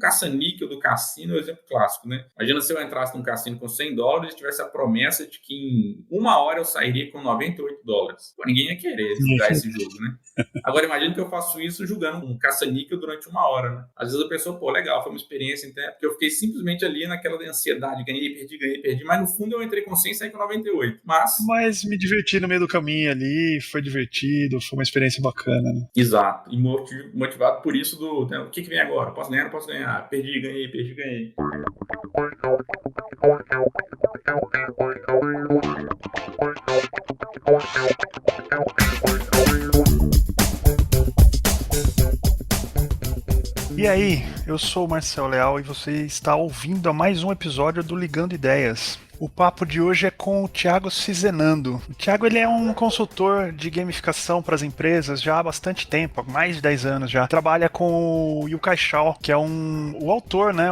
caça-níquel do cassino é o exemplo clássico, né? Imagina se eu entrasse num cassino com $100 e tivesse a promessa de que em 1 hora eu sairia com $98. Pô, ninguém ia querer jogar esse jogo, né? Agora, imagina que eu faço isso jogando um caça-níquel durante 1 hora, né? Às vezes a pessoa, pô, legal, foi uma experiência, então, porque eu fiquei simplesmente ali naquela ansiedade, ganhei, perdi, mas no fundo eu entrei com 100 e saí com 98. Mas me diverti no meio do caminho ali, foi divertido, foi uma experiência bacana, né? Exato, e motivado por isso né, o que vem agora? Posso ganhar, não posso ganhar? Perdi, ganhei. E aí, eu sou o Marcel Leal e você está ouvindo a mais um episódio do Ligando Ideias. O papo de hoje é com o Thiago Cizenando. O Thiago, ele é um consultor de gamificação para as empresas já há bastante tempo, há mais de 10 anos já. Trabalha com o Yukai Shao, que é o autor, né,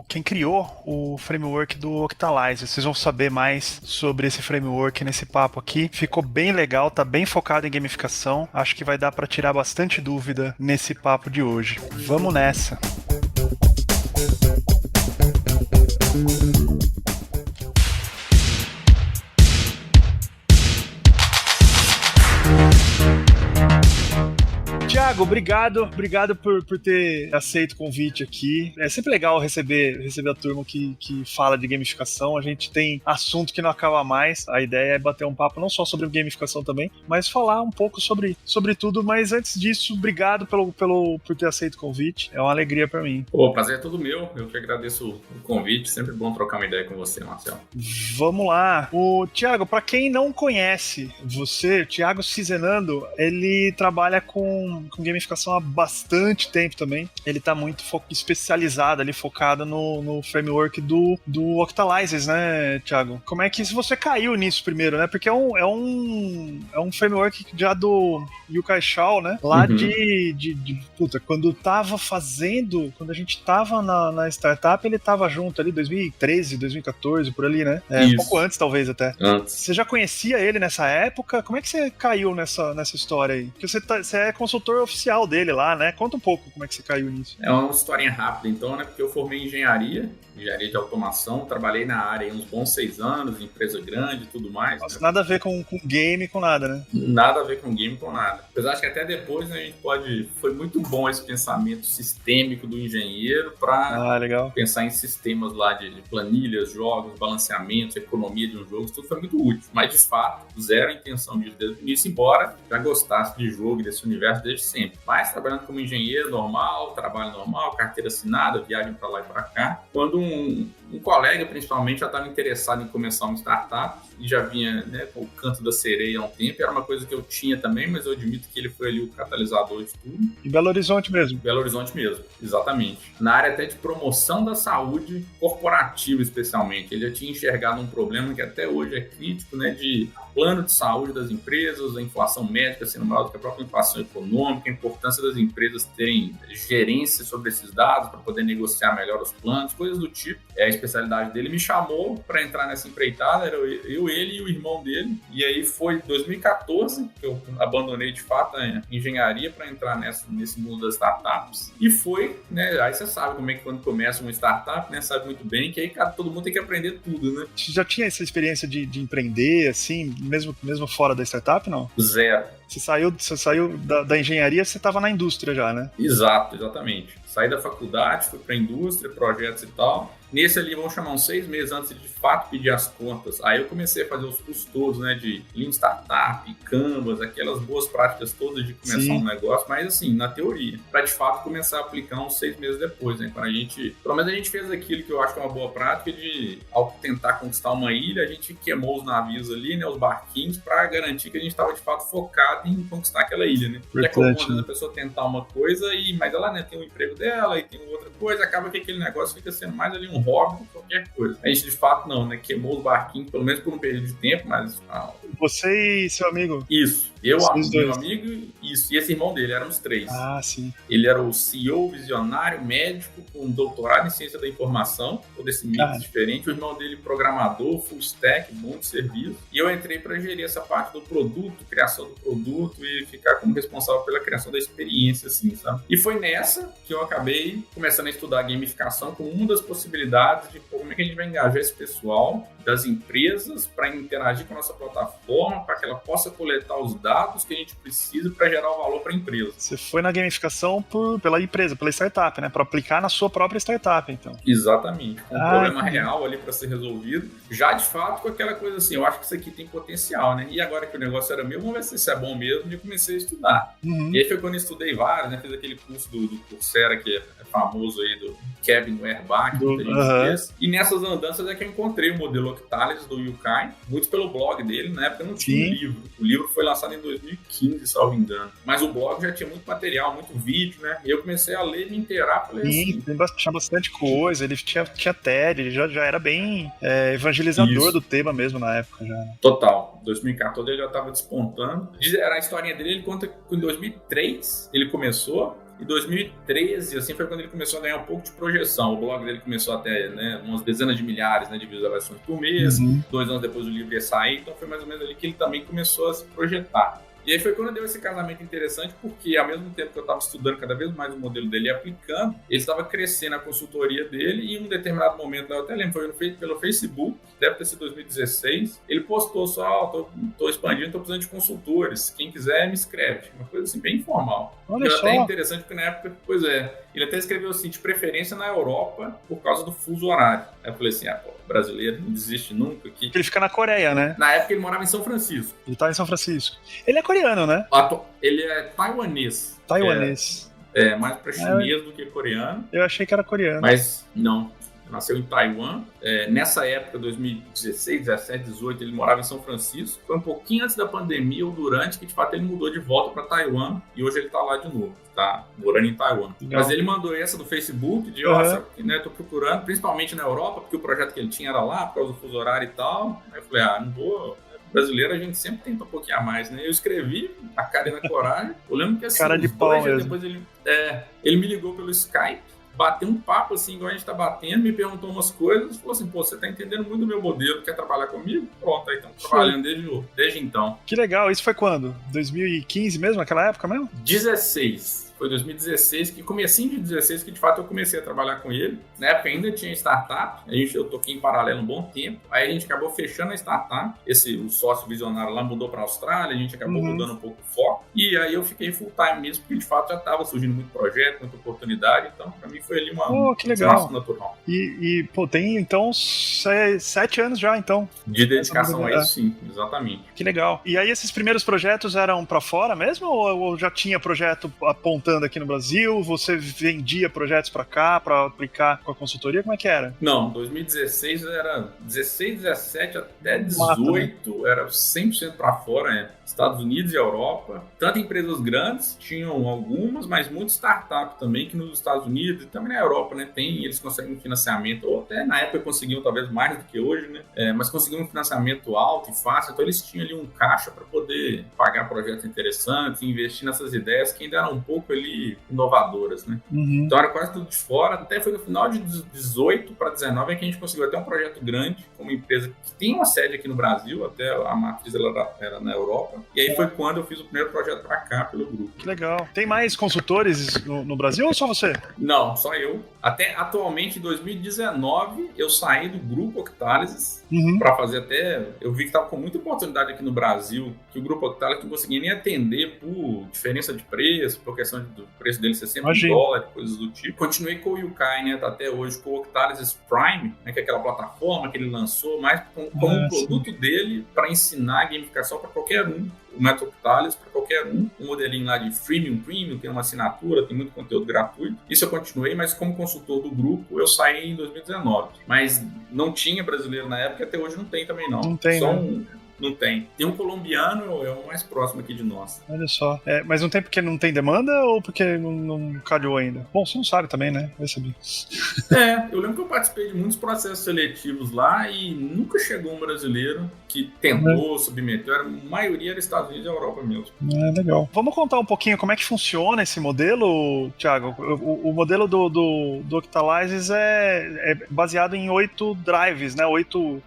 quem criou o framework do Octalize. Vocês vão saber mais sobre esse framework nesse papo aqui. Ficou bem legal, tá bem focado em gamificação. Acho que vai dar para tirar bastante dúvida nesse papo de hoje. Vamos nessa! Thiago, obrigado por ter aceito o convite aqui. É sempre legal receber a turma que fala de gamificação. A gente tem assunto que não acaba mais. A ideia é bater um papo não só sobre gamificação também, mas falar um pouco sobre tudo. Mas antes disso, obrigado por ter aceito o convite. É uma alegria para mim. O prazer é todo meu. Eu que agradeço o convite. Sempre bom trocar uma ideia com você, Marcelo. Vamos lá. O Thiago, para quem não conhece você, o Thiago Cizenando, ele trabalha com gamificação há bastante tempo também. Ele tá muito especializado ali, focado no framework do Octalizes, né, Thiago? Como é que você caiu nisso primeiro, né? Porque é um framework já do Yukai Shao, né? Lá quando a gente tava na startup, ele tava junto ali, 2013, 2014, por ali, né? Um pouco antes, talvez, até. Antes. Você já conhecia ele nessa época? Como é que você caiu nessa história aí? Porque você é consultor oficial dele lá, né? Conta um pouco como é que você caiu nisso. É uma historinha rápida, então, né? Porque eu formei em engenharia de automação, trabalhei na área uns bons 6 anos, empresa grande e tudo mais. Nossa, nada a ver com game, com nada, né? Nada a ver com game, com nada. Apesar de que até depois, né, a gente foi muito bom esse pensamento sistêmico do engenheiro para pensar em sistemas lá de planilhas, jogos, balanceamentos, economia de um jogo, isso tudo foi muito útil. Mas, de fato, zero intenção disso desde o início, embora já gostasse de jogo e desse universo desde sempre. Mas trabalhando como engenheiro normal, trabalho normal, carteira assinada, viagem para lá e para cá. Quando um colega, principalmente, já estava interessado em começar uma startup e já vinha, né, com o canto da sereia há um tempo. Era uma coisa que eu tinha também, mas eu admito que ele foi ali o catalisador de tudo. Em Belo Horizonte mesmo? Belo Horizonte mesmo, exatamente. Na área até de promoção da saúde corporativa, especialmente. Ele já tinha enxergado um problema que até hoje é crítico, né, de plano de saúde das empresas, a inflação médica sendo maior do que a própria inflação econômica, a importância das empresas terem gerência sobre esses dados para poder negociar melhor os planos, coisas do tipo. A especialidade dele me chamou para entrar nessa empreitada, era eu, ele e o irmão dele, e aí foi em 2014 que eu abandonei de fato a engenharia para entrar nesse mundo das startups, e foi, né, aí você sabe como é que quando começa uma startup, né, sabe muito bem que aí, cara, todo mundo tem que aprender tudo, né? Você já tinha essa experiência de empreender, assim, mesmo fora da startup, não? Zero. Você saiu da engenharia, você estava na indústria já, né? Exatamente. Saí da faculdade, fui para a indústria, projetos e tal. Nesse ali, vamos chamar uns 6 meses antes de fato pedir as contas. Aí eu comecei a fazer os cursos todos, né, de Lean Startup, Canvas, aquelas boas práticas todas de começar um negócio, mas assim, na teoria, para de fato começar a aplicar uns 6 meses depois, né, quando pelo menos a gente fez aquilo que eu acho que é uma boa prática de, ao tentar conquistar uma ilha, a gente queimou os navios ali, né, os barquinhos, para garantir que a gente estava de fato focado em conquistar aquela ilha, né. Porque é comum a pessoa tentar uma coisa, mas ela, né, tem o emprego dela e tem outra coisa, acaba que aquele negócio fica sendo mais ali um hobby do que qualquer coisa. A gente de fato não, né? Queimou os barquinhos, pelo menos por um período de tempo, mas... Você e seu amigo? Isso. Eu, Vocês meu dois. amigo, isso, e esse irmão dele, éramos 3. Ah, sim. Ele era o CEO, visionário, médico, com doutorado em ciência da informação, todo esse mix diferente. O irmão dele, programador, full stack, bom de serviço. E eu entrei para gerir essa parte do produto, criação do produto e ficar como responsável pela criação da experiência, assim, sabe? E foi nessa que eu acabei começando a estudar gamificação como uma das possibilidades de como é que a gente vai engajar esse pessoal das empresas para interagir com a nossa plataforma, para que ela possa coletar os dados que a gente precisa para gerar o valor para a empresa. Você foi na gamificação pela empresa, pela startup, né? Para aplicar na sua própria startup, então. Exatamente. Com um problema real ali para ser resolvido. Já de fato com aquela coisa assim, eu acho que isso aqui tem potencial, né? E agora que o negócio era meu, vamos ver se isso é bom mesmo. E eu comecei a estudar. E aí foi quando eu estudei vários, né? Fiz aquele curso do Coursera, que é famoso aí, do Kevin Werbach, que a gente fez. E nessas andanças é que eu encontrei o modelo Octalis do Yukai, muito pelo blog dele. Na época não tinha um livro. O livro foi lançado em 2015, salvo engano. Mas o blog já tinha muito material, muito vídeo, né? E eu comecei a ler e me inteirar. Falei assim... Tinha bastante coisa, ele tinha TED, ele já era bem evangelizador do tema mesmo na época. Já. Total. 2014 ele já estava despontando. Era a historinha dele, ele conta que em 2003 ele começou. Em 2013, assim, foi quando ele começou a ganhar um pouco de projeção. O blog dele começou a ter, né, umas dezenas de milhares, né, de visualizações por mês. 2 anos depois o livro ia sair, então foi mais ou menos ali que ele também começou a se projetar. E aí foi quando deu esse casamento interessante, porque ao mesmo tempo que eu estava estudando cada vez mais o modelo dele e aplicando, ele estava crescendo a consultoria dele e em um determinado momento, eu até lembro, foi pelo Facebook, deve ter sido 2016, ele postou só, tô expandindo, tô precisando de consultores, quem quiser me escreve, uma coisa assim bem informal. Olha só. Até interessante porque na época, pois é, ele até escreveu assim, de preferência na Europa, por causa do fuso horário. Aí eu falei assim, brasileiro não desiste nunca. Ele fica na Coreia, né? Na época ele morava em São Francisco. Ele tá em São Francisco. Ele é coreano, né? Ele é taiwanês. Taiwanês. Mais pra chinês do que coreano. Eu achei que era coreano. Mas não. Nasceu em Taiwan. Nessa época, 2016, 17, 18, ele morava em São Francisco. Foi um pouquinho antes da pandemia ou durante que, de fato, ele mudou de volta para Taiwan. E hoje ele tá lá de novo. Tá morando em Taiwan. Legal. Mas ele mandou essa do Facebook, de, né, tô procurando, principalmente na Europa, porque o projeto que ele tinha era lá, por causa do fuso horário e tal. Aí eu falei, não vou... Brasileiro, a gente sempre tenta um pouquinho a mais, né? Eu escrevi a cara e na coragem. Eu lembro que assim, cara de pau mesmo. Depois ele me ligou pelo Skype, bateu um papo assim, igual a gente tá batendo, me perguntou umas coisas, falou assim, você tá entendendo muito do meu modelo, quer trabalhar comigo? Pronto, aí estamos trabalhando desde então. Que legal, isso foi quando? 2015 mesmo, aquela época mesmo? 16. Foi 2016, que comecinho de 2016 que de fato eu comecei a trabalhar com ele. Na época ainda tinha startup, eu toquei em paralelo um bom tempo. Aí a gente acabou fechando a startup. O sócio visionário lá mudou para a Austrália, a gente acabou mudando um pouco o foco. E aí eu fiquei full time mesmo, porque de fato já estava surgindo muito projeto, muita oportunidade. Então, para mim foi ali uma que legal. natural. E tem então 7 anos já, então. De dedicação a isso, sim, exatamente. Que legal. E aí esses primeiros projetos eram para fora mesmo? Ou já tinha projeto apontando aqui no Brasil? Você vendia projetos para cá, para aplicar com a consultoria? Como é que era? Não, 2016 era 16, 17 até 18, era 100% para fora, né? Estados Unidos e Europa. Tanto empresas grandes, tinham algumas, mas muito startup também, que nos Estados Unidos e também na Europa, né? Eles conseguem financiamento, ou até na época conseguiam talvez mais do que hoje, né? Mas conseguiam um financiamento alto e fácil, então eles tinham ali um caixa para poder pagar projetos interessantes, investir nessas ideias que ainda eram um pouco ali inovadoras, né? Então era quase tudo de fora, até foi no final de 18 para 19 que a gente conseguiu até um projeto grande, com uma empresa que tem uma sede aqui no Brasil, até a matriz era na Europa. E aí foi quando eu fiz o primeiro projeto para cá, pelo grupo. Que legal. Tem mais consultores no Brasil ou só você? Não, só eu. Até atualmente, em 2019, eu saí do grupo Octalysis para fazer até... Eu vi que estava com muita oportunidade aqui no Brasil, que o grupo Octalysis não conseguia nem atender por diferença de preço, por questão do preço dele ser sempre $1, coisas do tipo. Continuei com o Yukai, né? Tá até hoje com o Octalysis Prime, né, que é aquela plataforma que ele lançou, mais como um produto dele para ensinar gamificação para qualquer um. O método Octalysis para qualquer um modelinho lá de freemium, tem uma assinatura, tem muito conteúdo gratuito. Isso eu continuei, mas como consultor do grupo, eu saí em 2019. Mas não tinha brasileiro na época, até hoje não tem também não. Não tem, Só né? não tem. Tem um colombiano, é o mais próximo aqui de nós. Olha só. Mas não tem porque não tem demanda ou porque não calhou ainda? Bom, você não sabe também, né? Vai saber. Eu lembro que eu participei de muitos processos seletivos lá e nunca chegou um brasileiro que tentou, submeteu. A maioria era Estados Unidos e Europa mesmo. Legal. Vamos contar um pouquinho como é que funciona esse modelo, Thiago? O modelo do Octalysis é baseado em 8 drives, né? 8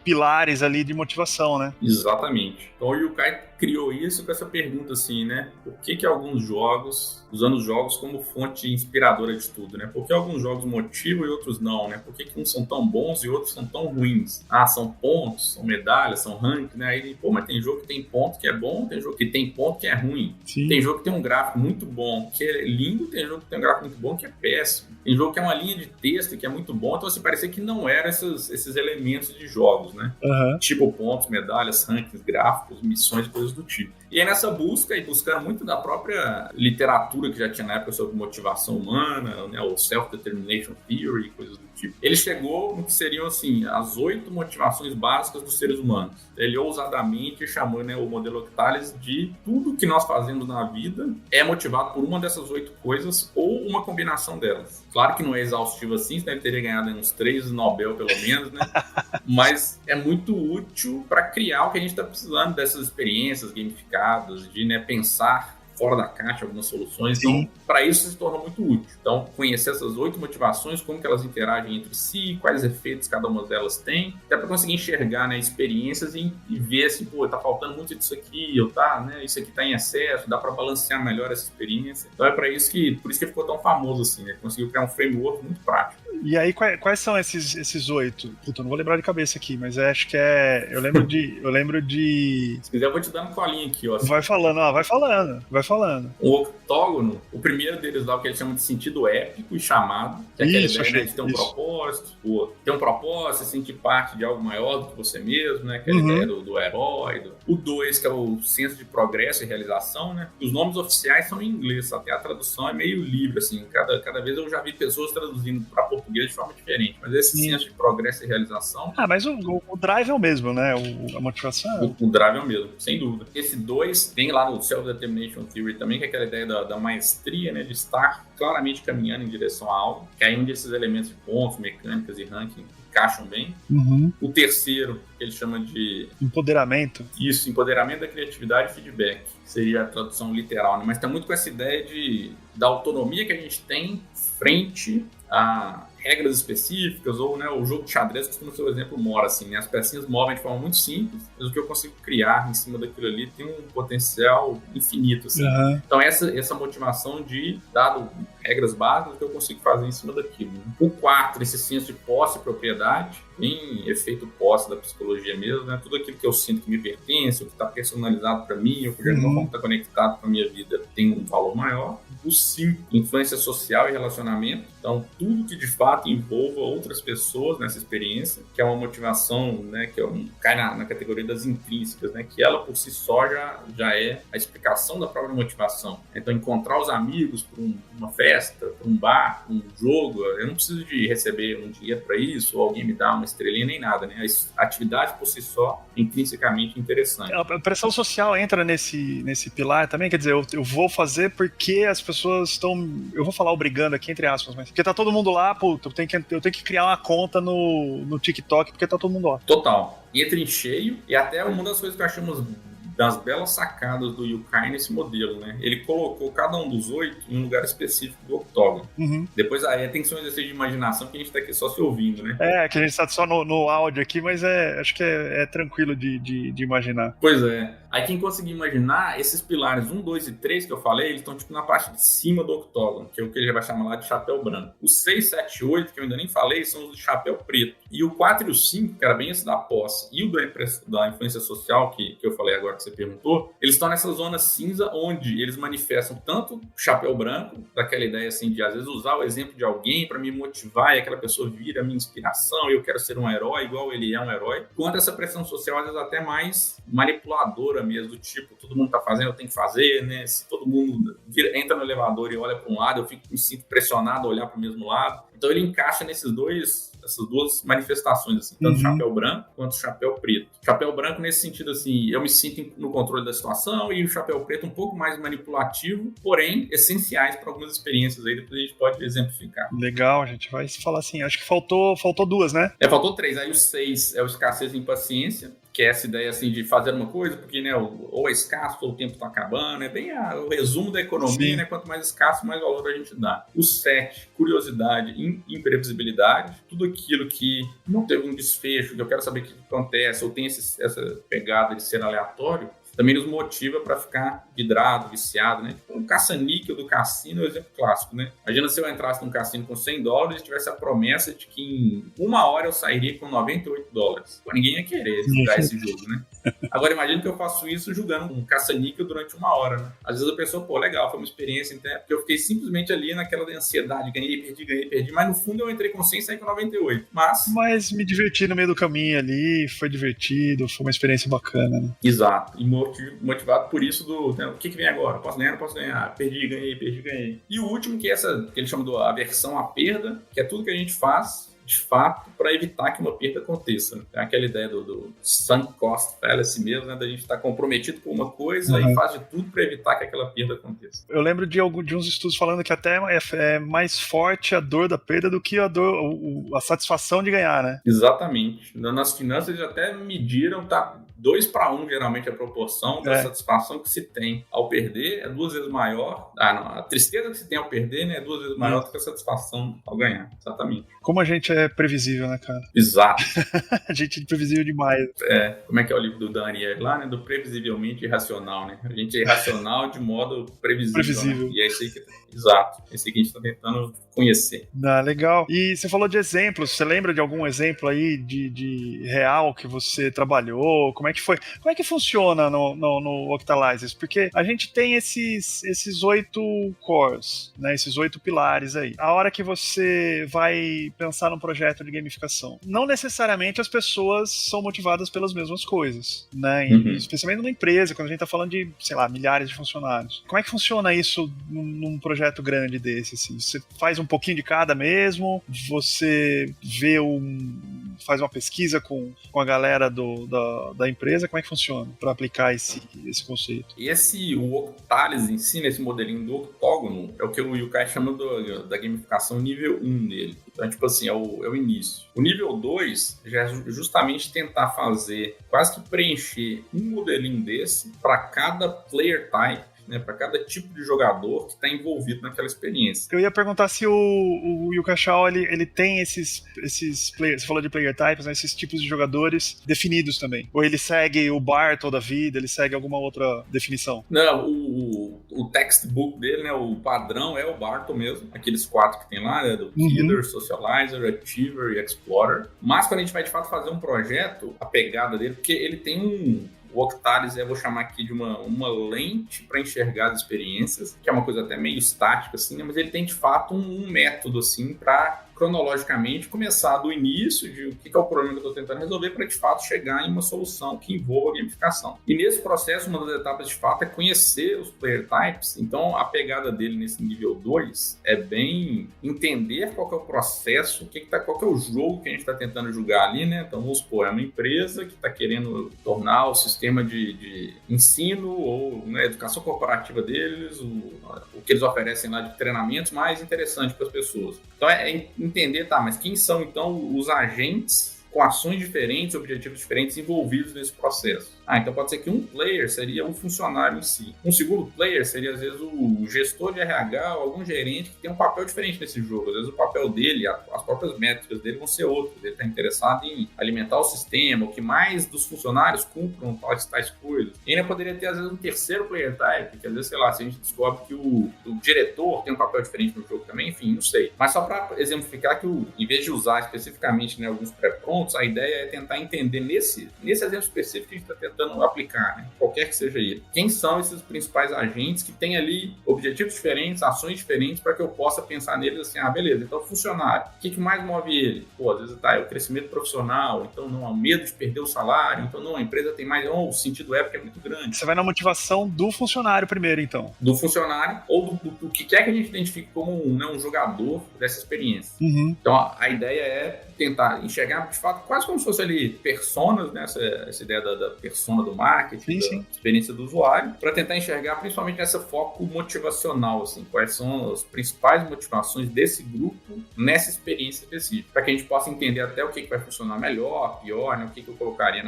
pilares ali de motivação, né? Exatamente. Então o Yukai criou isso com essa pergunta assim, né? Por que alguns jogos, usando os jogos como fonte inspiradora de tudo, né? Por que alguns jogos motivam e outros não, né? Por que uns são tão bons e outros são tão ruins? São pontos, são medalhas, são ranks, né? Aí, mas tem jogo que tem ponto que é bom, tem jogo que tem ponto que é ruim. Sim. Tem jogo que tem um gráfico muito bom, que é lindo, tem jogo que tem um gráfico muito bom, que é péssimo. Tem jogo que é uma linha de texto que é muito bom, então assim, parecia que não eram esses elementos de jogos, né? Tipo pontos, medalhas, rankings, gráficos, missões e coisas do tipo. E aí nessa busca, e buscando muito da própria literatura que já tinha na época sobre motivação humana, né, o Self-Determination Theory, coisas do tipo, ele chegou no que seriam assim, as 8 motivações básicas dos seres humanos. Ele ousadamente chamou, né, o modelo Octalysis de tudo que nós fazemos na vida é motivado por uma dessas 8 coisas ou uma combinação delas. Claro que não é exaustivo assim, senão ele teria ganhado uns 3 Nobel pelo menos, né? Mas é muito útil para criar o que a gente está precisando dessas experiências gamificadas, de, né, pensar fora da caixa algumas soluções. Então, para isso se torna muito útil. Então, conhecer essas 8 motivações, como que elas interagem entre si, quais efeitos cada uma delas tem, até para conseguir enxergar, né, experiências e ver assim, tá faltando muito disso aqui, né, isso aqui tá em excesso, dá para balancear melhor essa experiência. Então, por isso que ficou tão famoso assim, né? Conseguiu criar um framework muito prático. E aí, quais são esses 8? Puta, não vou lembrar de cabeça aqui, mas acho que é... Eu lembro de... Se quiser, eu vou te dar uma colinha aqui, ó. Vai falando. O octógono, o primeiro deles lá, o que eles chamam de sentido épico e chamado, que é aquela ideia de ter um propósito, ter um propósito, se sentir parte de algo maior do que você mesmo, né? Aquela ideia do herói. O 2, que é o senso de progresso e realização, né? Os nomes oficiais são em inglês, até a tradução é meio livre, assim. Cada vez eu já vi pessoas traduzindo para português de forma diferente, mas esse senso de progresso e realização... mas o drive é o mesmo, né? A motivação... O drive é o mesmo, sem dúvida. Esse 2 tem lá no Self-Determination Theory também, que é aquela ideia da maestria, né? De estar claramente caminhando em direção a algo, que é um desses elementos de pontos, mecânicas e ranking encaixam bem. O terceiro, que ele chama de... Empoderamento. Isso, empoderamento da criatividade e feedback. Seria a tradução literal, né? Mas tem muito com essa ideia da autonomia que a gente tem frente a regras específicas, ou, né, o jogo de xadrez costuma ser o exemplo maior, assim, né? As pecinhas movem de forma muito simples, mas o que eu consigo criar em cima daquilo ali tem um potencial infinito, assim. Então essa motivação de, dado regras básicas, que eu consigo fazer em cima daquilo, né? O 4, esse senso de posse e propriedade, em efeito posse da psicologia mesmo, né? Tudo aquilo que eu sinto que me pertence, o que está personalizado para mim, ou que de alguma forma está conectado com a minha vida, tem um valor maior. O 5, influência social e relacionamento. Então, tudo que de fato envolva outras pessoas nessa experiência, que é uma motivação, né, que cai na categoria das intrínsecas, né, que ela por si só já é a explicação da própria motivação. Então, encontrar os amigos para uma festa, para um bar, para um jogo, eu não preciso de receber um dinheiro para isso, ou alguém me dá uma estrelinha, nem nada, né? A atividade por si só é intrinsecamente interessante. A pressão social entra nesse pilar também, quer dizer, eu vou fazer porque as pessoas estão, eu vou falar obrigando aqui, entre aspas, mas porque tá todo mundo lá, puta, eu tenho que criar uma conta no TikTok porque tá todo mundo lá. Total. Entra em cheio, e até uma das coisas que achamos das belas sacadas do Yukai nesse modelo, né? Ele colocou cada um dos 8 em um lugar específico do octógono. Depois tem que ser um exercício de imaginação que a gente tá aqui só se ouvindo, né? Que a gente tá só no áudio aqui, mas acho que é tranquilo de imaginar. Pois é. Aí quem conseguir imaginar, esses pilares 1, 2 e 3 que eu falei, eles estão tipo na parte de cima do octógono, que é o que ele vai chamar lá de chapéu branco. Os 6, 7 e 8, que eu ainda nem falei, são os de chapéu preto. E o 4 e o 5, que era bem esse da posse, e o da influência social, que eu falei agora que você perguntou, eles estão nessa zona cinza onde eles manifestam tanto o chapéu branco, daquela ideia assim de às vezes usar o exemplo de alguém para me motivar e aquela pessoa vira a minha inspiração, eu quero ser um herói igual ele é um herói, quanto essa pressão social às vezes até mais manipuladora cultura mesmo, do tipo, todo mundo tá fazendo, eu tenho que fazer, né? Se todo mundo entra no elevador e olha para um lado, me sinto pressionado a olhar para o mesmo lado. Então ele encaixa essas duas manifestações, assim, tanto o chapéu branco quanto o chapéu preto. Chapéu branco nesse sentido, assim, eu me sinto no controle da situação, e o chapéu preto um pouco mais manipulativo, porém essenciais para algumas experiências aí, depois a gente pode exemplificar. Legal, a gente vai falar assim, acho que faltou 2, né? Faltou 3, aí o 6 é o escassez e impaciência, que é essa ideia assim de fazer uma coisa, porque né, ou é escasso ou o tempo está acabando, é bem o resumo da economia, né? Quanto mais escasso, mais valor a gente dá. O 7, curiosidade e imprevisibilidade, tudo aquilo que não teve um desfecho, que eu quero saber o que acontece, ou tem essa pegada de ser aleatório, também nos motiva para ficar vidrado, viciado, né? Tipo, um caça-níquel do cassino é um exemplo clássico, né? Imagina se eu entrasse num cassino com $100 e tivesse a promessa de que em 1 hora eu sairia com $98. Pô, ninguém ia querer jogar esse jogo, né? Agora, imagina que eu faço isso jogando um caça-níquel durante 1 hora, né? Às vezes a pessoa, pô, legal, foi uma experiência, então, porque eu fiquei simplesmente ali naquela ansiedade, ganhei, perdi, mas no fundo eu entrei com 100 e saí com 98. Mas me diverti no meio do caminho ali, foi divertido, foi uma experiência bacana, né? Exato. E motivado por isso né, o que vem agora? Posso ganhar, não posso ganhar? Perdi, ganhei. E o último, que é essa que ele chama de aversão à perda, que é tudo que a gente faz de fato para evitar que uma perda aconteça. Né? Tem aquela ideia do sunk cost fallacy mesmo, né? Da gente estar comprometido com uma coisa e faz de tudo para evitar que aquela perda aconteça. Eu lembro de uns estudos falando que até é mais forte a dor da perda do que a satisfação de ganhar, né? Exatamente. Nas finanças eles até mediram, tá? 2-1, geralmente, a proporção da satisfação que se tem ao perder é 2 vezes maior. A tristeza que se tem ao perder, né, é 2 vezes maior do que a satisfação ao ganhar. Exatamente. Como a gente é previsível, né, cara? Exato. A gente é previsível demais. Como é que é o livro do Dan Ariely lá, né? Do previsivelmente irracional, né? A gente é irracional de modo previsível. Né? E é isso aí que... Exato. É isso aí que a gente tá tentando conhecer. Legal. E você falou de exemplos. Você lembra de algum exemplo aí de real que você trabalhou? Como é que foi? Como é que funciona no Octalysis? Porque a gente tem esses 8 cores, né? Esses 8 pilares aí. A hora que você vai pensar num projeto de gamificação, não necessariamente as pessoas são motivadas pelas mesmas coisas, né? Especialmente numa empresa, quando a gente tá falando de, sei lá, milhares de funcionários. Como é que funciona isso num projeto grande desse, assim? Você faz um pouquinho de cada mesmo? Você faz uma pesquisa com a galera da empresa? Como é que funciona para aplicar esse conceito? O Octalysis em si, nesse modelinho do octógono, é o que o Yukai chama da gamificação nível 1 dele. Então, tipo assim, é o início. O nível 2 já é justamente tentar fazer, quase que preencher um modelinho desse para cada player type, né, para cada tipo de jogador que está envolvido naquela experiência. Eu ia perguntar se o Yuka Shao, ele tem esses players, você falou de player types, né, esses tipos de jogadores definidos também. Ou ele segue o bar toda a vida, ele segue alguma outra definição? Não, o textbook dele, né, o padrão é o Barton mesmo, aqueles 4 que tem lá, né, do Killer, Socializer, Achiever e Explorer. Mas quando a gente vai de fato fazer um projeto, a pegada dele, porque ele tem o Octalysis, eu vou chamar aqui de uma lente para enxergar as experiências, que é uma coisa até meio estática, assim, né? Mas ele tem, de fato, um método, assim, para cronologicamente começar do início de o que é o problema que eu estou tentando resolver para, de fato, chegar em uma solução que envolva a gamificação. E nesse processo, uma das etapas, de fato, é conhecer os player types. Então, a pegada dele nesse nível 2 é bem entender qual que é o processo, qual que é o jogo que a gente está tentando julgar ali, né? Então, vamos supor, é uma empresa que está querendo tornar o sistema de ensino ou, né, educação corporativa deles, o que eles oferecem lá de treinamentos mais interessante para as pessoas. Então, é entender, mas quem são, então, os agentes com ações diferentes, objetivos diferentes envolvidos nesse processo. Então pode ser que um player seria o funcionário em si. Um segundo player seria, às vezes, o gestor de RH ou algum gerente que tem um papel diferente nesse jogo. Às vezes o papel dele, as próprias métricas dele vão ser outras. Ele está interessado em alimentar o sistema, o que mais dos funcionários cumpram tais coisas. E ainda poderia ter, às vezes, um terceiro player type, que às vezes, sei lá, se a gente descobre que o diretor tem um papel diferente no jogo também, enfim, não sei. Mas só para exemplificar que, em vez de usar especificamente, né, alguns pré-prontos, a ideia é tentar entender nesse exemplo específico que a gente está tentando tentando aplicar, né? Qualquer que seja ele. Quem são esses principais agentes que têm ali objetivos diferentes, ações diferentes, para que eu possa pensar neles assim, beleza, então funcionário, o que mais move ele? Pô, às vezes é o crescimento profissional, então não há medo de perder o salário, então não, a empresa tem mais, o sentido épico é muito grande. Você vai na motivação do funcionário primeiro, então. Do funcionário, ou do que quer que a gente identifique como um jogador dessa experiência. Uhum. Então, a ideia é tentar enxergar, de fato, quase como se fosse ali personas, né? Essa ideia da persona do marketing, sim. Da experiência do usuário, para tentar enxergar principalmente nessa foco motivacional, assim, quais são as principais motivações desse grupo nessa experiência específica, para que a gente possa entender até o que vai funcionar melhor, pior, né? O que eu colocaria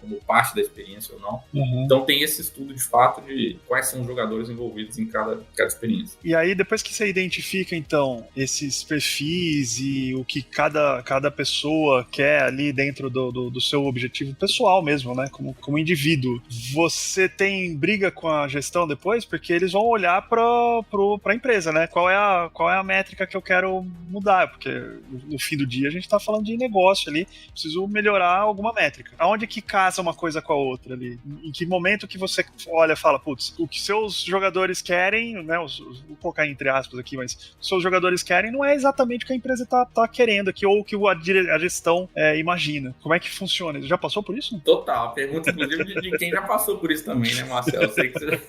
como parte da experiência ou não. Uhum. Então tem esse estudo de fato de quais são os jogadores envolvidos em cada experiência. E aí, depois que você identifica, então, esses perfis e o que cada pessoa quer ali dentro do seu objetivo pessoal mesmo, né? Como indivíduo, você tem briga com a gestão depois? Porque eles vão olhar pra empresa, né? Qual é a métrica que eu quero mudar? Porque no fim do dia a gente tá falando de negócio ali, preciso melhorar alguma métrica. Aonde que casa uma coisa com a outra ali? Em que momento que você olha e fala, putz, o que seus jogadores querem, né? Vou colocar entre aspas aqui, mas os seus jogadores querem não é exatamente o que a empresa tá querendo aqui, ou o que a gestão imagina. Como é que funciona? Você já passou por isso? Total. Pergunta, inclusive, de quem já passou por isso também, né, Marcelo? Eu sei que você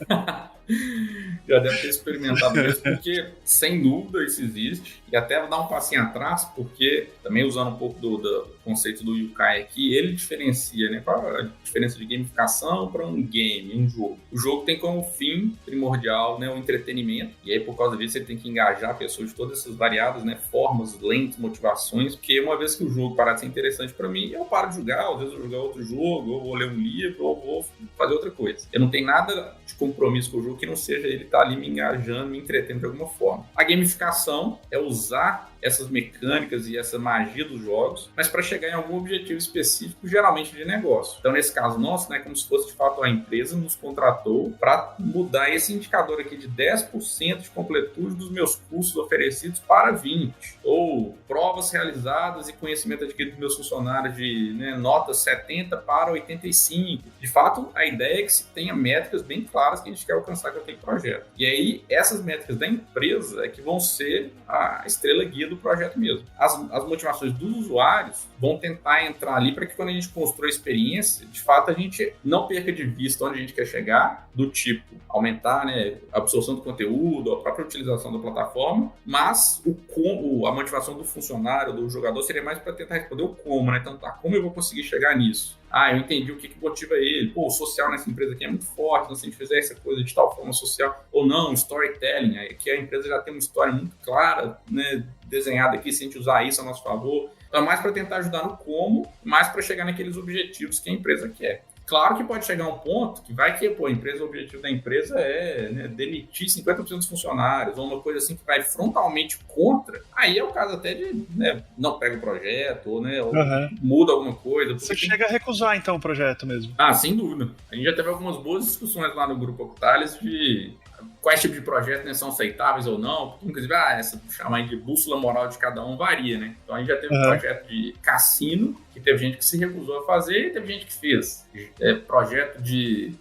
já deve ter experimentado isso, porque, sem dúvida, isso existe. E até vou dar um passinho atrás, porque, também usando um pouco do conceito do Yukai aqui, ele diferencia, né? Qual a diferença de gamificação para um game, um jogo? O jogo tem como fim primordial, né, o entretenimento, e aí, por causa disso, você tem que engajar pessoas de todas essas variadas, né, formas, lentes, motivações, porque uma vez que o jogo parar de ser interessante para mim, eu paro de jogar, às vezes eu vou jogar outro jogo, ou vou ler um livro, ou vou fazer outra coisa. Eu não tenho nada de compromisso com o jogo que não seja ele estar ali me engajando, me entretendo de alguma forma. A gamificação é usar essas mecânicas e essa magia dos jogos, mas para chegar em algum objetivo específico, geralmente de negócio. Então, nesse caso nosso, né, como se fosse de fato a empresa nos contratou para mudar esse indicador aqui de 10% de completude dos meus cursos oferecidos para 20%, ou provas realizadas e conhecimento adquirido dos meus funcionários de nota 70 para 85%. De fato, a ideia é que se tenha métricas bem claras que a gente quer alcançar com aquele projeto. E aí, essas métricas da empresa é que vão ser a estrela guia do projeto mesmo. As motivações dos usuários vão tentar entrar ali para que quando a gente constrói a experiência, de fato a gente não perca de vista onde a gente quer chegar, do tipo aumentar, né, a absorção do conteúdo, a própria utilização da plataforma, mas a motivação do funcionário, do jogador, seria mais para tentar responder o como, né? Então, como eu vou conseguir chegar nisso? Eu entendi o que motiva ele. O social nessa empresa aqui é muito forte, então se a gente fizer essa coisa de tal forma social, ou não, storytelling, aqui a empresa já tem uma história muito clara, né, desenhada aqui, se a gente usar isso a nosso favor. Então é mais para tentar ajudar no como, mais para chegar naqueles objetivos que a empresa quer. Claro que pode chegar um ponto que vai que, a empresa, o objetivo da empresa é, né, demitir 50% dos funcionários, ou uma coisa assim que vai frontalmente contra, aí é o caso até de, né, não pega o projeto, ou, né, ou muda alguma coisa. Você chega a recusar, então, o projeto mesmo? Sem dúvida. A gente já teve algumas boas discussões lá no Grupo Octalis de quais tipos de projetos, né, são aceitáveis ou não. Inclusive, essa chamada de bússola moral de cada um varia, né? Então, a gente já teve um projeto de cassino, que teve gente que se recusou a fazer e teve gente que fez. Projeto de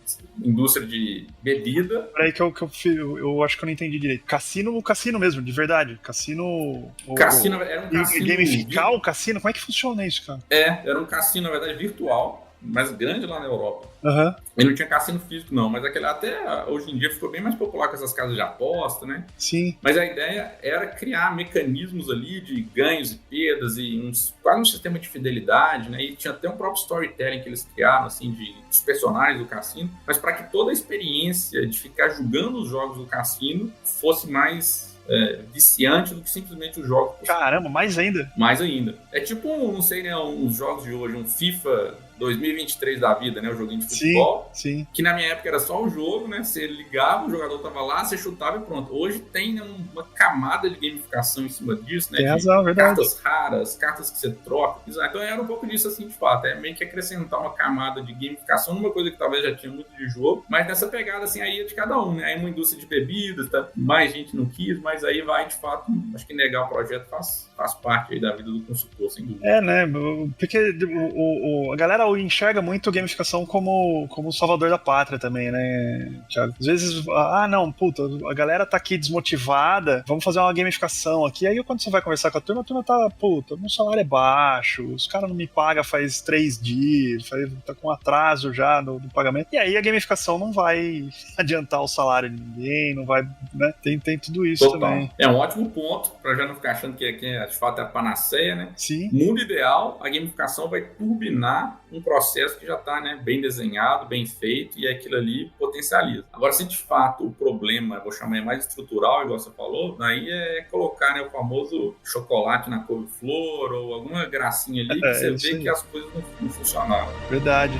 indústria de bebida. Peraí que eu acho que eu não entendi direito. Cassino mesmo, de verdade? Cassino era um cassino... Gamificar o cassino? Como é que funciona isso, cara? Era um cassino, na verdade, virtual, mais grande lá na Europa. Ele não tinha cassino físico, não, mas aquele até hoje em dia ficou bem mais popular com essas casas de aposta, né? Sim. Mas a ideia era criar mecanismos ali de ganhos e perdas e quase um sistema de fidelidade, né? E tinha até um próprio storytelling que eles criaram, assim, dos personagens do cassino, mas para que toda a experiência de ficar jogando os jogos do cassino fosse mais viciante do que simplesmente os jogos. Caramba, mais ainda? Mais ainda. É tipo, não sei, né, uns jogos de hoje, um FIFA 2023 da vida, né, o joguinho de futebol. Sim. Que na minha época era só o jogo, né, você ligava, o jogador tava lá, você chutava e pronto. Hoje tem, né, uma camada de gamificação em cima disso, né, tem razão, cartas raras, as cartas que você troca. Então era um pouco disso, assim, de fato. É meio que acrescentar uma camada de gamificação numa coisa que talvez já tinha muito de jogo, mas nessa pegada, assim, aí é de cada um, né? Aí uma indústria de bebidas, tá? Mais gente não quis, mas aí vai, de fato, acho que negar o projeto faz parte aí da vida do consultor, sem dúvida. Né? Porque a galera enxerga muito gamificação como o salvador da pátria também, né, Thiago? Às vezes, não, puta, a galera tá aqui desmotivada, vamos fazer uma gamificação aqui. Aí quando você vai conversar com a turma tá, puta, meu salário é baixo, os caras não me pagam faz 3 dias, tá com atraso já no pagamento. E aí a gamificação não vai adiantar o salário de ninguém, não vai, né? Tem tudo isso Total. também. É um ótimo ponto, pra já não ficar achando que de fato é a panaceia, né? Sim. Mundo ideal, a gamificação vai turbinar um processo que já está, né, bem desenhado, bem feito, e aquilo ali potencializa. Agora, se de fato o problema, vou chamar mais estrutural, igual você falou, daí é colocar, né, o famoso chocolate na couve-flor ou alguma gracinha ali que você vê que as coisas não funcionaram. Verdade.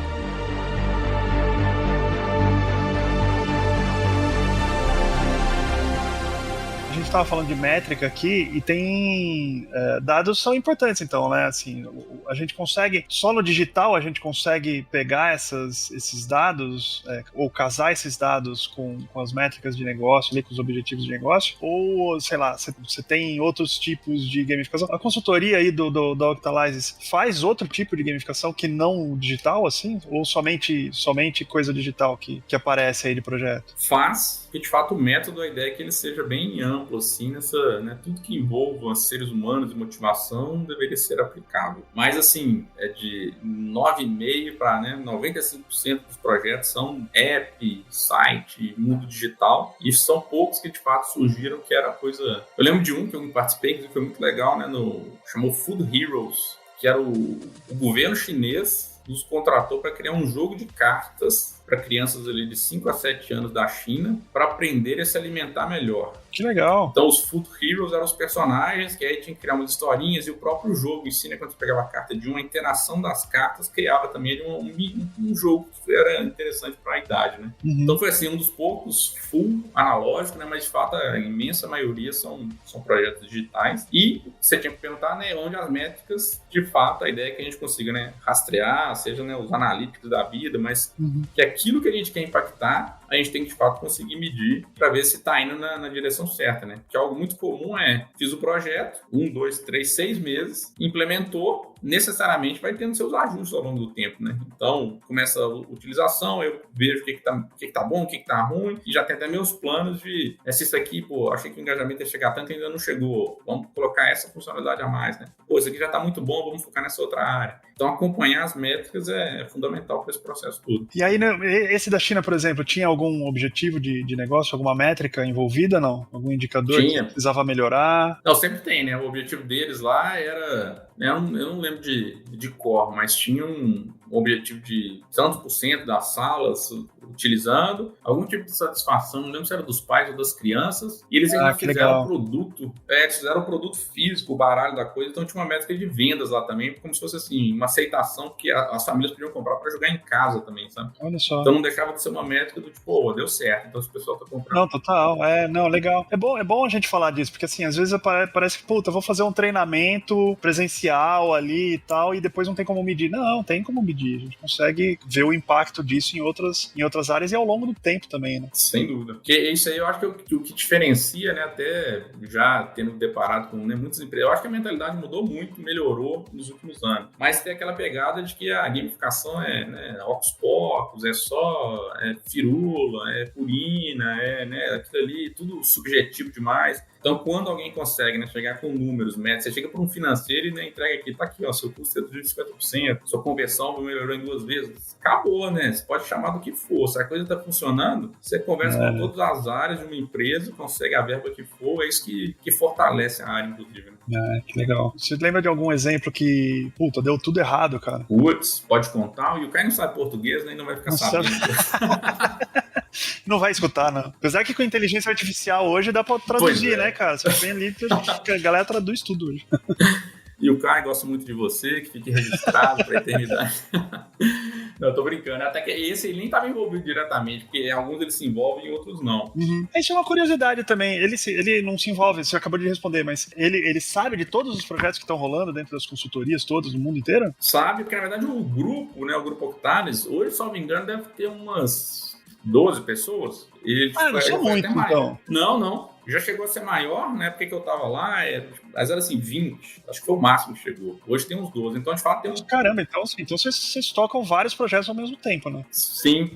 A gente estava falando de métrica aqui e tem dados são importantes, então, né? Assim, a gente consegue, só no digital a gente consegue pegar esses dados ou casar esses dados com as métricas de negócio, ali, com os objetivos de negócio, ou, sei lá, você tem outros tipos de gamificação. A consultoria aí da Octalysis faz outro tipo de gamificação que não digital, assim? Ou somente coisa digital que aparece aí de projeto? Faz, porque de fato o método, a ideia é que ele seja bem amplo, assim, né, tudo que envolva seres humanos e motivação deveria ser aplicável. Mas, assim, é de 9,5% para 95% dos projetos são app, site, mundo digital, e são poucos que de fato surgiram que era coisa... Eu lembro de um que eu participei, que foi muito legal, né, chamou Food Heroes, que era o governo chinês nos contratou para criar um jogo de cartas para crianças ali de 5 a 7 anos da China para aprender a se alimentar melhor. Que legal. Então os Food Heroes eram os personagens que aí tinha que criar umas historinhas e o próprio jogo em si, né, quando você pegava a carta de uma interação das cartas, criava também um jogo que era interessante para a idade, né? Uhum. Então foi assim, um dos poucos full analógico, né, mas de fato a imensa maioria são projetos digitais. E você tinha que perguntar, né, onde as métricas, de fato, a ideia é que a gente consiga, né, rastrear, seja, né, os analíticos da vida, mas que aquilo que a gente quer impactar, a gente tem que de fato conseguir medir para ver se está indo na direção certa, né? Que algo muito comum fiz o projeto, 1, 2, 3, 6 meses, implementou, necessariamente vai tendo seus ajustes ao longo do tempo, né? Então, começa a utilização, eu vejo o que tá bom, o que tá ruim, e já tem até meus planos de, se isso aqui, achei que o engajamento ia chegar tanto e ainda não chegou, vamos colocar essa funcionalidade a mais, né? Isso aqui já tá muito bom, vamos focar nessa outra área. Então, acompanhar as métricas é fundamental para esse processo todo. E aí, né, esse da China, por exemplo, tinha algum objetivo de negócio, alguma métrica envolvida, não? Algum indicador que precisava melhorar? Não, sempre tem, né? O objetivo deles lá era... Eu não lembro de cor, mas tinha um objetivo de tantos por cento das salas utilizando, algum tipo de satisfação, não lembro se era dos pais ou das crianças, e eles ainda fizeram produto, eles fizeram o produto físico, o baralho da coisa, então tinha uma métrica de vendas lá também, como se fosse assim, uma aceitação que as famílias podiam comprar para jogar em casa também, sabe? Olha só. Então não deixava de ser uma métrica do tipo, deu certo, então o pessoal tá comprando. Não, total, legal. É bom a gente falar disso, porque assim, às vezes parece que, eu vou fazer um treinamento presencial ali e tal, e depois não tem como medir. Não, tem como medir. A gente consegue ver o impacto disso em outras áreas e ao longo do tempo também, né? Sem dúvida. Porque isso aí eu acho que o que diferencia, né, até já tendo deparado com muitas empresas, eu acho que a mentalidade mudou muito, melhorou nos últimos anos. Mas tem aquela pegada de que a gamificação ocos pocos, só firula, purina, aquilo ali, tudo subjetivo demais. Então, quando alguém consegue, né, chegar com números, métodos, você chega para um financeiro e, né, entrega aqui, tá aqui, seu custo reduziu de 50%, sua conversão melhorou em 2 vezes. Acabou, né? Você pode chamar do que for. Se a coisa está funcionando, você conversa com todas as áreas de uma empresa, consegue a verba que for, é isso que fortalece a área, inclusive. Né? Que legal. Você lembra de algum exemplo que, deu tudo errado, cara? Putz, pode contar? E o cara não sabe português, né, e não vai ficar sabendo. Não vai escutar, não. Apesar que com inteligência artificial hoje dá pra traduzir, né, cara? Você vem ali, a galera traduz tudo hoje. E o Caio gosta muito de você, que fique registrado para a eternidade. Não, eu tô brincando. Até que esse ele nem estava envolvido diretamente, porque alguns eles se envolvem e outros não. Isso é uma curiosidade também. Ele não se envolve, você acabou de responder, mas ele sabe de todos os projetos que estão rolando dentro das consultorias todas, no mundo inteiro? Sabe, porque na verdade o grupo, né, o Grupo Octanes, hoje, se não me engano, deve ter umas 12 pessoas. Não são muito, então. Não. Já chegou a ser maior, né? Porque que eu tava lá, mas era assim, 20. Acho que foi o máximo que chegou. Hoje tem uns 12. Então a gente fala que tem uns. Caramba, então vocês tocam vários projetos ao mesmo tempo, né? Sim.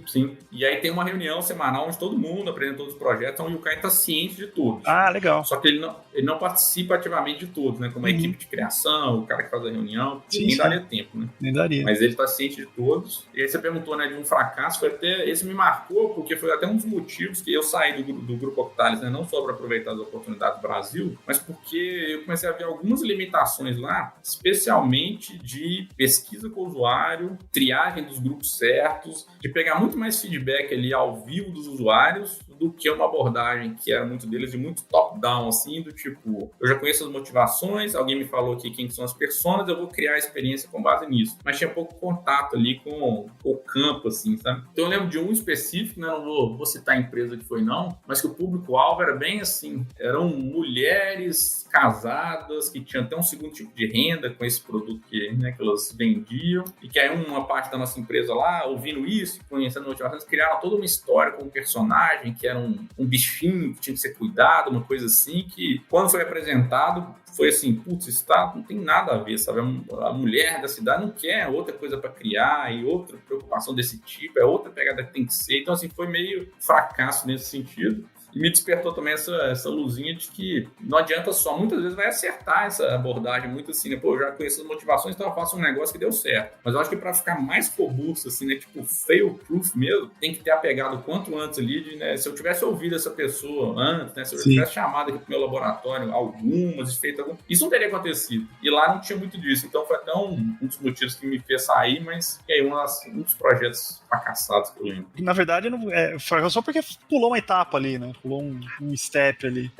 E aí tem uma reunião semanal onde todo mundo apresenta todos os projetos, onde o Caio tá ciente de todos. Ah, legal. Só que ele não participa ativamente de todos, né? Como a equipe de criação, o cara que faz a reunião, nem daria tempo, né? Nem daria. Mas ele tá ciente de todos. E aí você perguntou, né, de um fracasso, foi até. Esse me marcou, porque foi até um dos motivos que eu saí do Grupo Octanes, né? Não só para aproveitar as oportunidades do Brasil, mas porque eu comecei a ver algumas limitações lá, especialmente de pesquisa com o usuário, triagem dos grupos certos, de pegar muito mais feedback ali ao vivo dos usuários do que uma abordagem que era muito deles de muito top-down, assim, do tipo, eu já conheço as motivações, alguém me falou aqui quem são as personas, eu vou criar a experiência com base nisso. Mas tinha pouco contato ali com o campo, assim, sabe? Então eu lembro de um específico, né, não vou citar a empresa que foi não, mas que o público-alvo era bem assim, eram mulheres casadas que tinham até um segundo tipo de renda com esse produto que elas vendiam, e que aí uma parte da nossa empresa lá, ouvindo isso, conhecendo motivações, criaram toda uma história com um personagem que era um bichinho que tinha que ser cuidado, uma coisa assim, que quando foi apresentado, foi assim, putz, isso não tem nada a ver, sabe? A mulher da cidade não quer outra coisa para criar e outra preocupação desse tipo, é outra pegada que tem que ser. Então, assim, foi meio fracasso nesse sentido. E me despertou também essa luzinha de que não adianta só, muitas vezes vai acertar essa abordagem muito assim, né? Pô, eu já conheço as motivações, então eu faço um negócio que deu certo. Mas eu acho que para ficar mais robusto, assim, né? Tipo, fail-proof mesmo, tem que ter apegado o quanto antes ali de, né? Se eu tivesse ouvido essa pessoa antes, né? Se eu tivesse chamado aqui pro meu laboratório algumas, feito algum... Isso não teria acontecido. E lá não tinha muito disso. Então foi até um dos motivos que me fez sair, mas é aí um dos projetos fracassados que eu lembro. Na verdade, foi só porque pulou uma etapa ali, né? Pulou um step ali.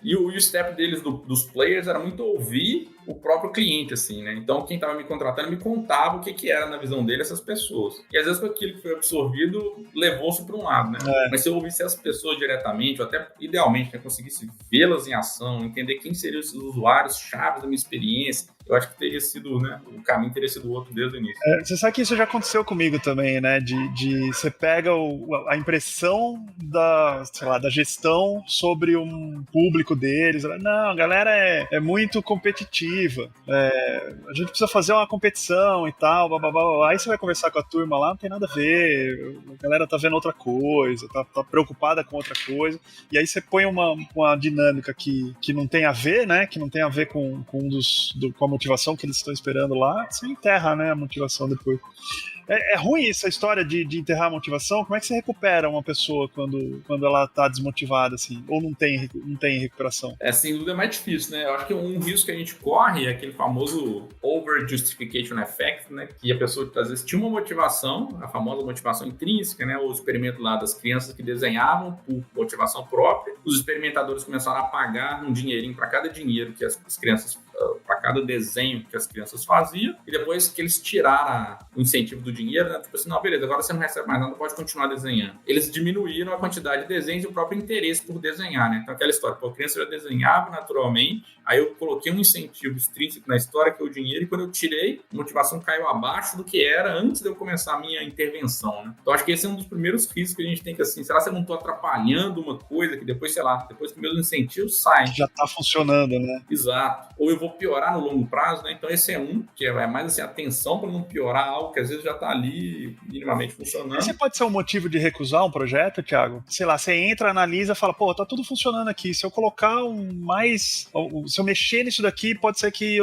E o step deles, dos players, era muito ouvir o próprio cliente, assim, né? Então, quem estava me contratando me contava o que era, na visão dele, essas pessoas. E, às vezes, aquilo que foi absorvido levou-se para um lado, né? Mas se eu ouvisse as pessoas diretamente, ou até, idealmente, né, conseguisse vê-las em ação, entender quem seriam esses usuários chaves da minha experiência, eu acho que teria sido, né? O caminho teria sido outro desde o início. Você sabe que isso já aconteceu comigo também, né? De você pega a impressão da gestão sobre um público deles. Não, a galera é muito competitiva. A gente precisa fazer uma competição e tal, blá, blá, blá. Aí você vai conversar com a turma lá, não tem nada a ver, a galera tá vendo outra coisa, tá preocupada com outra coisa, e aí você põe uma dinâmica que não tem a ver, né, que não tem a ver com a motivação que eles estão esperando lá, você enterra, né, a motivação depois. É ruim essa história de enterrar a motivação. Como é que você recupera uma pessoa quando ela tá desmotivada, assim? Ou não tem recuperação? Sem dúvida é mais difícil, né? Eu acho que um risco que a gente corre é aquele famoso over-justification effect, né? Que a pessoa, às vezes, tinha uma motivação, a famosa motivação intrínseca, né? O experimento lá das crianças que desenhavam por motivação própria. Os experimentadores começaram a pagar um dinheirinho para cada dinheiro que as crianças, para cada desenho que as crianças faziam, e depois que eles tiraram o incentivo do dinheiro, né? Tipo assim, não, beleza, agora você não recebe mais nada, pode continuar desenhando. Eles diminuíram a quantidade de desenhos e o próprio interesse por desenhar, né? Então aquela história, a criança já desenhava naturalmente, aí eu coloquei um incentivo extrínseco na história, que é o dinheiro, e quando eu tirei, a motivação caiu abaixo do que era antes de eu começar a minha intervenção, né? Então acho que esse é um dos primeiros riscos que a gente tem que, assim, será que eu não estou atrapalhando uma coisa que depois, sei lá, depois que meus incentivos saem? Já tá funcionando, né? Exato. Ou eu vou piorar no longo prazo, né? Então esse é que é mais assim, atenção para não piorar algo que às vezes já tá ali minimamente funcionando. Esse pode ser um motivo de recusar um projeto, Thiago? Sei lá, você entra, analisa, fala, pô, tá tudo funcionando aqui, se eu colocar se eu mexer nisso daqui, pode ser que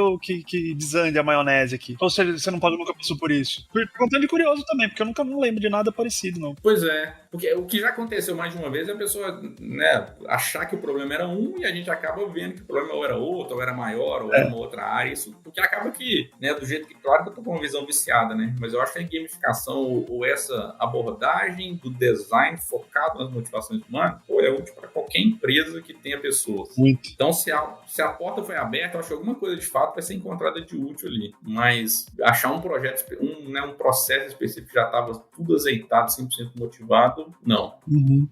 desande a maionese aqui. Ou seja, você nunca passou por isso. Perguntando de curioso também, porque eu não lembro de nada parecido, não. Pois é, porque o que já aconteceu mais de uma vez é a pessoa, né, achar que o problema era um e a gente acaba vendo que o problema ou era outro, ou era maior, ou era uma outra outra área, isso, porque acaba que, né, do jeito que, claro que eu tô com uma visão viciada, né, mas eu acho que a gamificação ou essa abordagem do design focado nas motivações humanas, pô, é útil para qualquer empresa que tenha pessoas. Muito. Então, se a porta foi aberta, eu acho que alguma coisa de fato vai ser encontrada de útil ali, mas achar um projeto, um processo específico que já estava tudo azeitado, 100% motivado, não.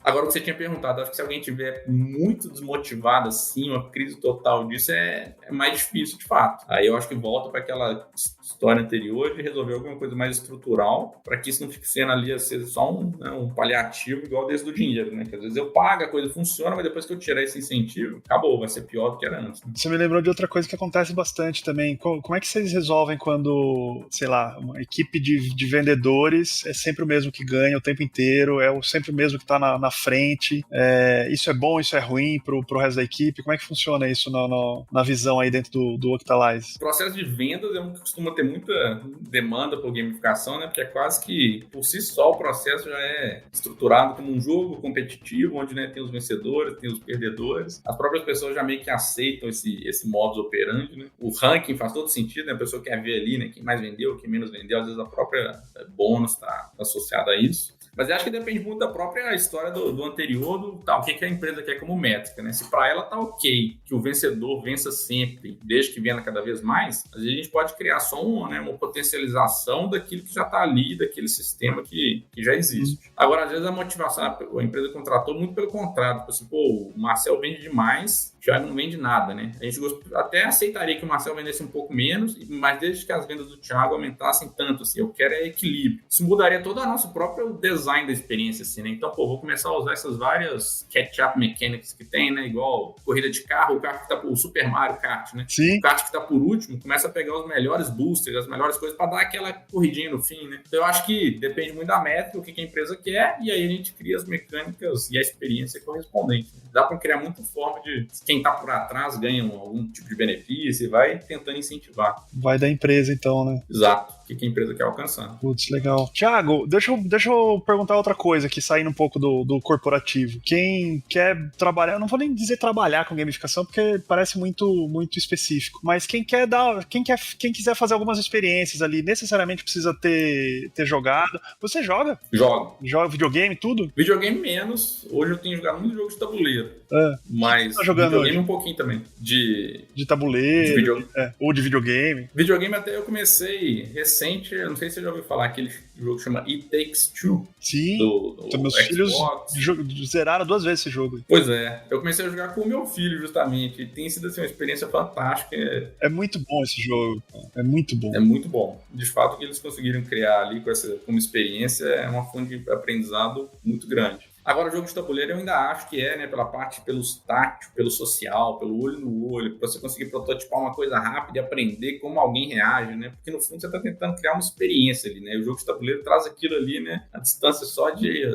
Agora, o que você tinha perguntado, acho que se alguém tiver muito desmotivado, assim, uma crise total disso, é mais difícil, de fato. Aí eu acho que volta para aquela história anterior de resolver alguma coisa mais estrutural, para que isso não fique sendo ali, ser só um paliativo igual desde do dinheiro, né? Que às vezes eu pago, a coisa funciona, mas depois que eu tirar esse incentivo, acabou, vai ser pior do que era antes. Né? Você me lembrou de outra coisa que acontece bastante também. Como é que vocês resolvem quando, sei lá, uma equipe de vendedores é sempre o mesmo que ganha o tempo inteiro, sempre o mesmo que está na frente? Isso é bom, isso é ruim pro resto da equipe? Como é que funciona isso na visão aí dentro do Octalyze? O processo de vendas é um que costuma ter muita demanda por gamificação, né? Porque é quase que, por si só, o processo já é estruturado como um jogo competitivo, onde, né, tem os vencedores, tem os perdedores. As próprias pessoas já meio que aceitam esse modus operandi, né? O ranking faz todo sentido, né? A pessoa quer ver ali, né, quem mais vendeu, quem menos vendeu. Às vezes a própria bônus está associada a isso. Mas eu acho que depende muito da própria história do anterior, o que a empresa quer como métrica, né? Se para ela tá ok que o vencedor vença sempre, desde que venda cada vez mais, às vezes a gente pode criar só uma potencialização daquilo que já está ali, daquele sistema que já existe. Agora, às vezes a motivação, a empresa contratou muito pelo contrário, tipo assim, pô, o Marcel vende demais, já não vende nada, né? A gente até aceitaria que o Marcel vendesse um pouco menos, mas desde que as vendas do Thiago aumentassem tanto, assim, eu quero equilíbrio. Isso mudaria todo o nosso próprio design da experiência, assim, né? Então, pô, vou começar a usar essas várias catch-up mechanics que tem, né? Igual corrida de carro, o carro que tá por Super Mario Kart, né? Sim. O kart que tá por último começa a pegar os melhores boosters, as melhores coisas para dar aquela corridinha no fim, né? Então, eu acho que depende muito da métrica, o que a empresa quer, e aí a gente cria as mecânicas e a experiência correspondente. Né? Dá para criar muita forma de quem tá por atrás ganha algum tipo de benefício e vai tentando incentivar. Vai da empresa, então, né? Exato. O que a empresa quer alcançar. Putz, legal. Thiago, deixa eu perguntar outra coisa aqui, saindo um pouco do corporativo. Quem quer trabalhar, eu não vou nem dizer trabalhar com gamificação, porque parece muito específico, mas quem quiser fazer algumas experiências ali, necessariamente precisa ter jogado. Você joga? Jogo. Joga videogame, tudo? Videogame menos. Hoje eu tenho jogado muito jogo de tabuleiro. Mas tá jogando videogame hoje? Um pouquinho também. De tabuleiro, ou de videogame. Videogame até eu comecei recente, eu não sei se você já ouviu falar, aquele jogo que chama It Takes Two. Sim, do meus Xbox. filhos zeraram 2 vezes esse jogo. Pois é, eu comecei a jogar com o meu filho justamente, e tem sido assim, uma experiência fantástica. É muito bom esse jogo, é muito bom. É muito bom. De fato, o que eles conseguiram criar ali como experiência é uma fonte de aprendizado muito grande. Agora, o jogo de tabuleiro eu ainda acho que né, pela parte, pelo tátil, pelo social, pelo olho no olho, para você conseguir prototipar uma coisa rápida e aprender como alguém reage, né? Porque no fundo você está tentando criar uma experiência ali, né? O jogo de tabuleiro traz aquilo ali, né? A distância só de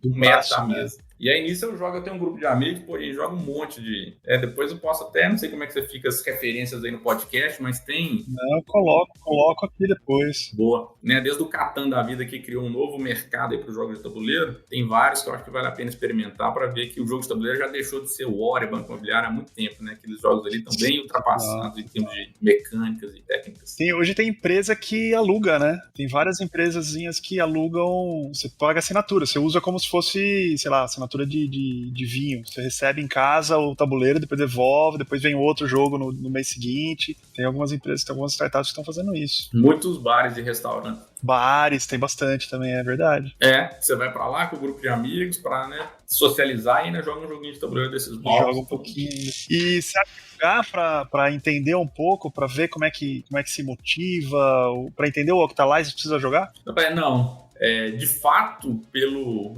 um metro da mesa. Né? E aí nisso eu tenho um grupo de amigos, pô, e joga um monte de... depois eu posso até, não sei como é que você fica as referências aí no podcast, mas tem... Não, eu coloco aqui depois. Boa. Né, desde o Catan da vida que criou um novo mercado aí para os jogos de tabuleiro, tem vários que eu acho que vale a pena experimentar para ver que o jogo de tabuleiro já deixou de ser o War e Banco Imobiliário há muito tempo, né? Aqueles jogos ali estão bem ultrapassados em termos de mecânicas e técnicas. Hoje tem empresa que aluga, né? Tem várias empresazinhas que alugam, você paga assinatura, você usa como se fosse, sei lá, assinatura de vinho. Você recebe em casa o tabuleiro, depois devolve, depois vem outro jogo no mês seguinte. Tem algumas empresas, tem algumas startups que estão fazendo isso. Muitos bares e restaurantes. Bares, tem bastante também, é verdade. Você vai pra lá com o grupo de amigos pra, né, socializar e ainda joga um joguinho de tabuleiro desses bares. Joga um pouquinho. E você acha que jogar pra entender um pouco, pra ver como é que se motiva, pra entender o Octalyze precisa jogar? Não. De fato,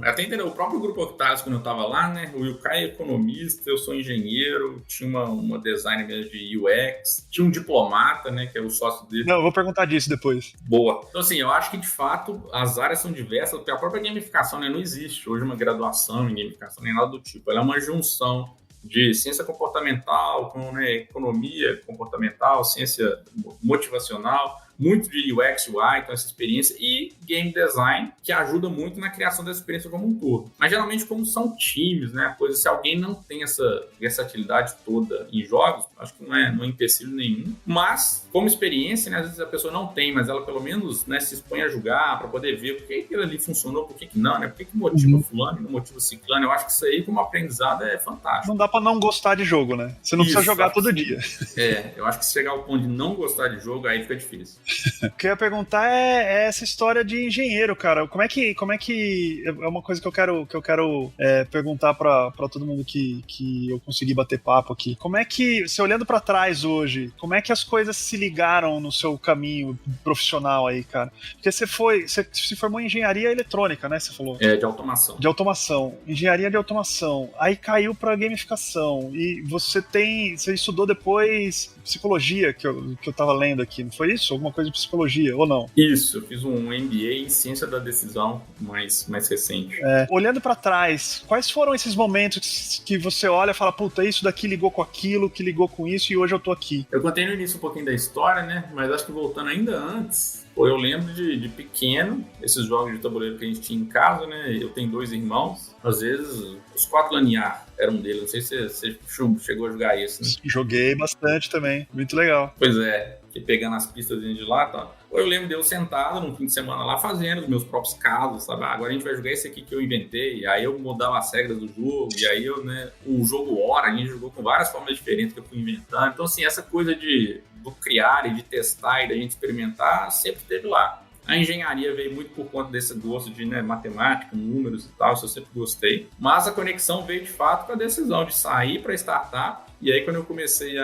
até entender o próprio grupo Octalyze quando eu estava lá, né? O Yukai é economista, eu sou engenheiro, tinha uma designer mesmo de UX, tinha um diplomata, né? Que é o sócio dele. Não, eu vou perguntar disso depois. Boa. Então, assim, eu acho que de fato as áreas são diversas, porque a própria gamificação, né, não existe hoje uma graduação em gamificação, nem nada do tipo. Ela é uma junção de ciência comportamental com, né, economia comportamental, ciência motivacional. muito de UX, UI, então essa experiência, e game design, que ajuda muito na criação dessa experiência como um todo. Mas geralmente, como são times, né, coisa, se alguém não tem essa versatilidade toda em jogos, acho que não é empecilho nenhum. Mas, como experiência, né, às vezes a pessoa não tem, mas ela pelo menos, né, se expõe a jogar para poder ver por que aquilo ali funcionou, por que não, né? Por que motiva fulano e não motiva ciclano. Eu acho que isso aí, como aprendizado, é fantástico. Não dá para não gostar de jogo, né? Você não precisa jogar todo dia. Eu acho que se chegar ao ponto de não gostar de jogo, aí fica difícil. O que eu ia perguntar é essa história de engenheiro, cara. Como é que é uma coisa que eu quero perguntar para todo mundo que eu consegui bater papo aqui. Como é que, você olhando para trás hoje, como é que as coisas se ligaram no seu caminho profissional aí, cara? Porque você se formou em engenharia eletrônica, né? Você falou? De automação. De automação. Engenharia de automação. Aí caiu pra gamificação. E você estudou depois psicologia, que eu tava lendo aqui. Não foi isso? Alguma coisa de psicologia, ou não? Isso. Eu fiz um MBA em ciência da decisão mais recente. Olhando pra trás, quais foram esses momentos que você olha e fala, puta, isso daqui ligou com aquilo, que ligou com isso, e hoje eu tô aqui? Eu contei no início um pouquinho da história, né? Mas acho que voltando ainda antes, eu lembro de pequeno, esses jogos de tabuleiro que a gente tinha em casa, né? Eu tenho 2 irmãos, às vezes os 4 Laniar era um deles, não sei se você chegou a jogar isso, né? Joguei bastante também, muito legal. Pois é, pegando as pistas de lá e tal. Eu lembro de eu sentado num fim de semana lá fazendo os meus próprios casos, sabe? Agora a gente vai jogar esse aqui que eu inventei, aí eu mudava as regras do jogo, e aí o jogo hora, a gente jogou com várias formas diferentes que eu fui inventando. Então, assim, essa coisa do criar e de testar e da gente experimentar sempre esteve lá. A engenharia veio muito por conta desse gosto de matemática, números e tal, isso eu sempre gostei. Mas a conexão veio de fato com a decisão de sair para startup. E aí, quando eu comecei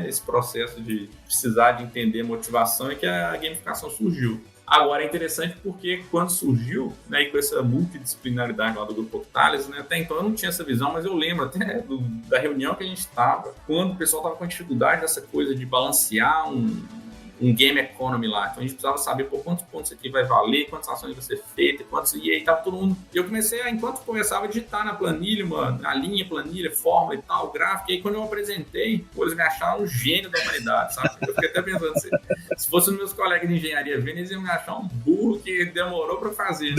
esse processo de precisar de entender motivação, é que a gamificação surgiu. Agora, é interessante porque quando surgiu, né, e com essa multidisciplinaridade lá do Grupo Octalis, né, até então eu não tinha essa visão, mas eu lembro até da reunião que a gente estava, quando o pessoal estava com dificuldade dessa coisa de balancear um game economy lá. Então a gente precisava saber quantos pontos aqui vai valer, quantas ações vão ser feitas, e aí tava todo mundo. E eu comecei enquanto começava a digitar na planilha, na linha, planilha, fórmula e tal, gráfico, e aí quando eu apresentei, eles me acharam um gênio da humanidade, sabe? Eu fiquei até pensando assim, se fosse os meus colegas de engenharia vendo, eles iam me achar um burro que demorou pra fazer.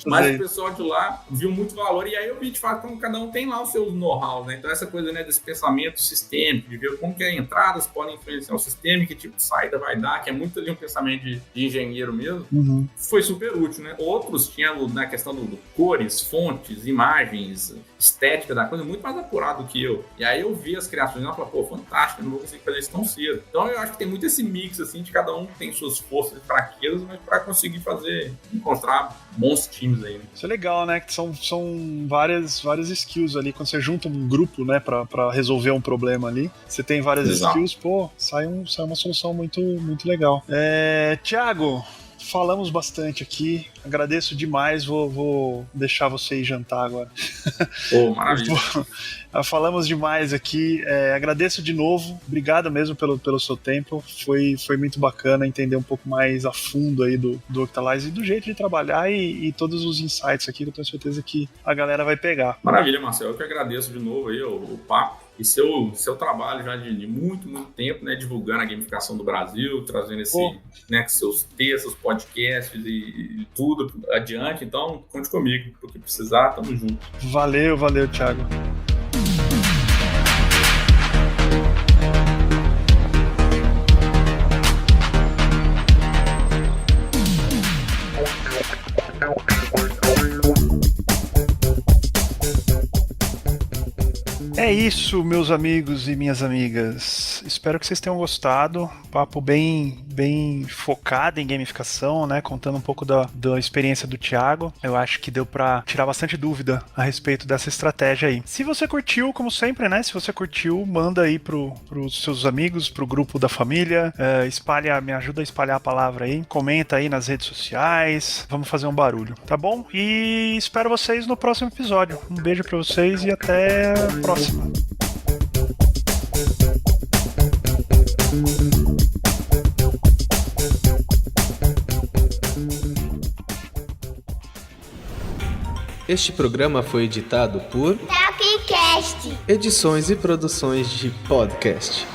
Mas o pessoal de lá viu muito valor, e aí eu vi de fato como cada um tem lá os seus know-how, né? Então essa coisa, né, desse pensamento sistêmico, de ver como que as entradas podem influenciar o sistema, que tipo de saída vai dar, que é muito ali um pensamento de engenheiro mesmo, foi super útil, né? Outros tinham na questão do cores, fontes, imagens, estética da coisa, muito mais apurado do que eu. E aí eu vi as criações e eu falei, fantástico, eu não vou conseguir fazer isso tão cedo. Então eu acho que tem muito esse mix, assim, de cada um tem suas forças e fraquezas, mas para conseguir encontrar bons times aí. Né? Isso é legal, né? Que são várias skills ali. Quando você junta um grupo, né, pra resolver um problema ali, você tem várias skills, sai uma solução muito legal. Thiago, falamos bastante aqui. Agradeço demais. Vou deixar você ir jantar agora. Maravilha. Falamos demais aqui. Agradeço de novo. Obrigado mesmo pelo seu tempo. Foi muito bacana entender um pouco mais a fundo aí do Octalyze e do jeito de trabalhar e todos os insights aqui que eu tenho certeza que a galera vai pegar. Maravilha, Marcelo. Eu que agradeço de novo aí o papo. E seu trabalho já de muito, muito tempo, né, divulgando a gamificação do Brasil, trazendo seus textos, podcasts e tudo adiante. Então, conte comigo. O que precisar, tamo junto. Valeu, Thiago. É isso, meus amigos e minhas amigas. Espero que vocês tenham gostado. Papo bem focado em gamificação, né? Contando um pouco da experiência do Thiago. Eu acho que deu pra tirar bastante dúvida a respeito dessa estratégia aí. Se você curtiu, como sempre, né? Se você curtiu, manda aí pros seus amigos, pro grupo da família. Me ajuda a espalhar a palavra aí. Comenta aí nas redes sociais. Vamos fazer um barulho, tá bom? E espero vocês no próximo episódio. Um beijo pra vocês e até a próxima. Este programa foi editado por Talkcast. Edições e produções de podcast.